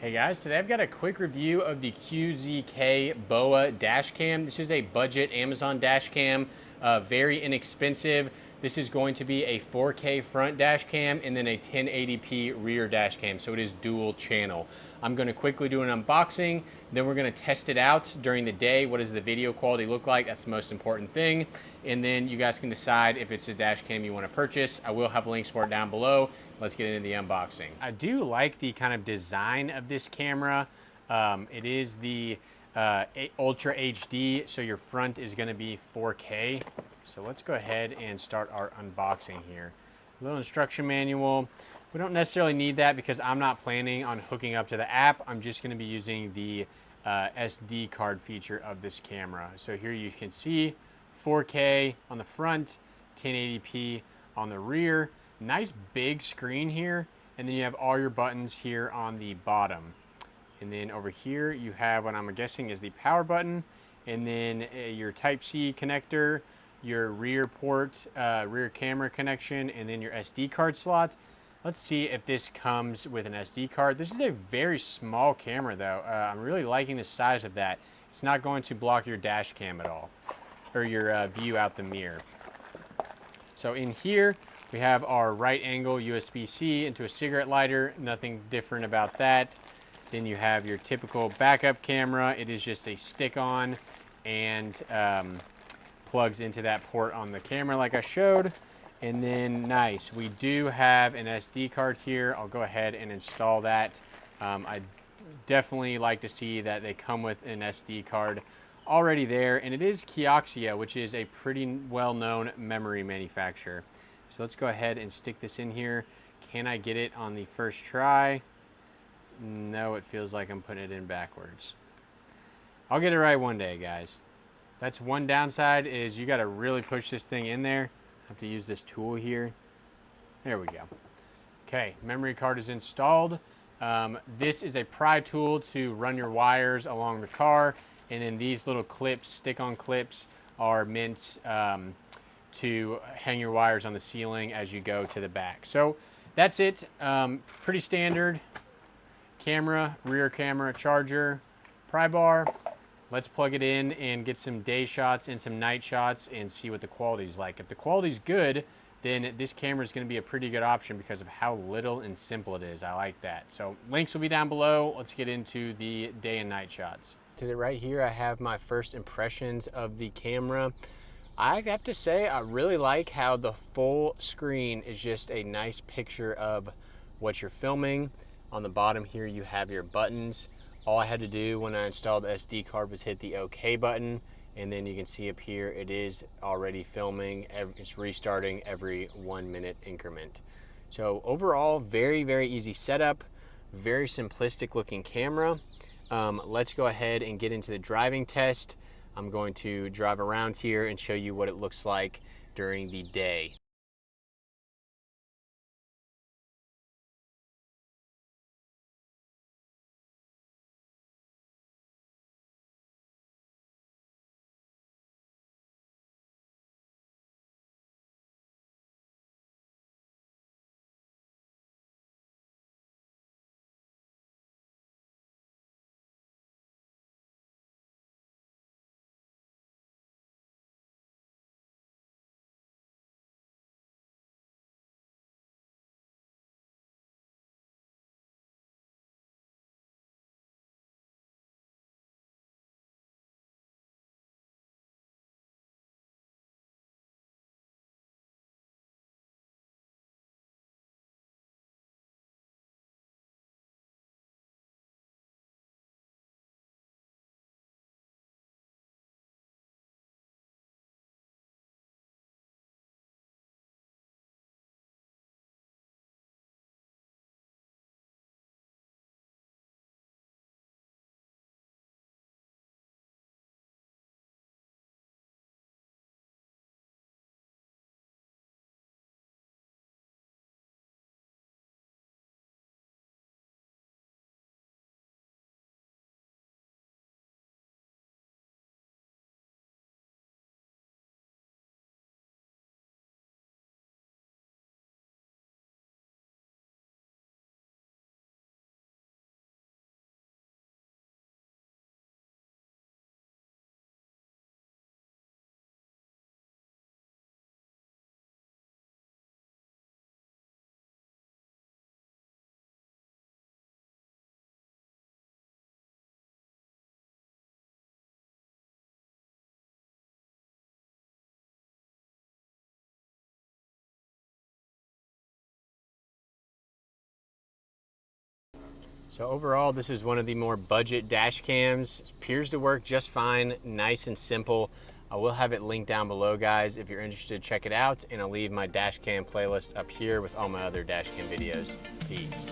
Hey guys, today I've got a quick review of the QzkBoeo dash cam. This is a budget Amazon dash cam, very inexpensive. This is going to be a 4K front dash cam and then a 1080p rear dash cam, so it is dual channel. I'm going to quickly do an unboxing, then we're going to test it out during the day. What does the video quality look like? That's the most important thing. And then you guys can decide if it's a dash cam you want to purchase. I will have links for it down below. Let's get into the unboxing. I do like the kind of design of this camera. It is the Ultra HD, so your front is going to be 4K. So let's go ahead and start our unboxing here. A little instruction manual. We don't necessarily need that because I'm not planning on hooking up to the app. I'm just going to be using the SD card feature of this camera. So here you can see 4K on the front, 1080p on the rear. Nice big screen here, and then you have all your buttons here on the bottom. And then over here you have what I'm guessing is the power button, and then your Type-C connector, your rear port, rear camera connection, and then your SD card slot. Let's see if this comes with an SD card. This is a very small camera though. I'm really liking the size of that. It's not going to block your dash cam at all, or your view out the mirror. So in here, we have our right angle USB-C into a cigarette lighter, nothing different about that. Then you have your typical backup camera. It is just a stick-on and plugs into that port on the camera like I showed. And then nice, we do have an SD card here. I'll go ahead and install that. I definitely like to see that they come with an SD card already there, and it is QzkBoeo, which is a pretty well-known memory manufacturer. So let's go ahead and stick this in here. Can I get it on the first try? No, it feels like I'm putting it in backwards. I'll get it right one day, guys. That's one downside, is you got to really push this thing in there. I have to use this tool here. There we go. Okay, memory card is installed. This is a pry tool to run your wires along the car, and then these little clips, stick-on clips, are meant to hang your wires on the ceiling as you go to the back. So that's it. Pretty standard. Camera, rear camera, charger, pry bar. Let's plug it in and get some day shots and some night shots and see what the quality is like. If the quality is good, then this camera is going to be a pretty good option because of how little and simple it is. I like that. So links will be down below. Let's get into the day and night shots. Right here, I have my first impressions of the camera. I have to say, I really like how the full screen is just a nice picture of what you're filming. On the bottom here, you have your buttons. All I had to do when I installed the SD card was hit the OK button, and then you can see up here, it is already filming. It's restarting every 1 minute increment. So overall, very, very easy setup, very simplistic looking camera. Let's go ahead and get into the driving test. I'm going to drive around here and show you what it looks like during the day. So overall, this is one of the more budget dash cams. It appears to work just fine, nice and simple. I will have it linked down below, guys. If you're interested, check it out. And I'll leave my dash cam playlist up here with all my other dash cam videos. Peace.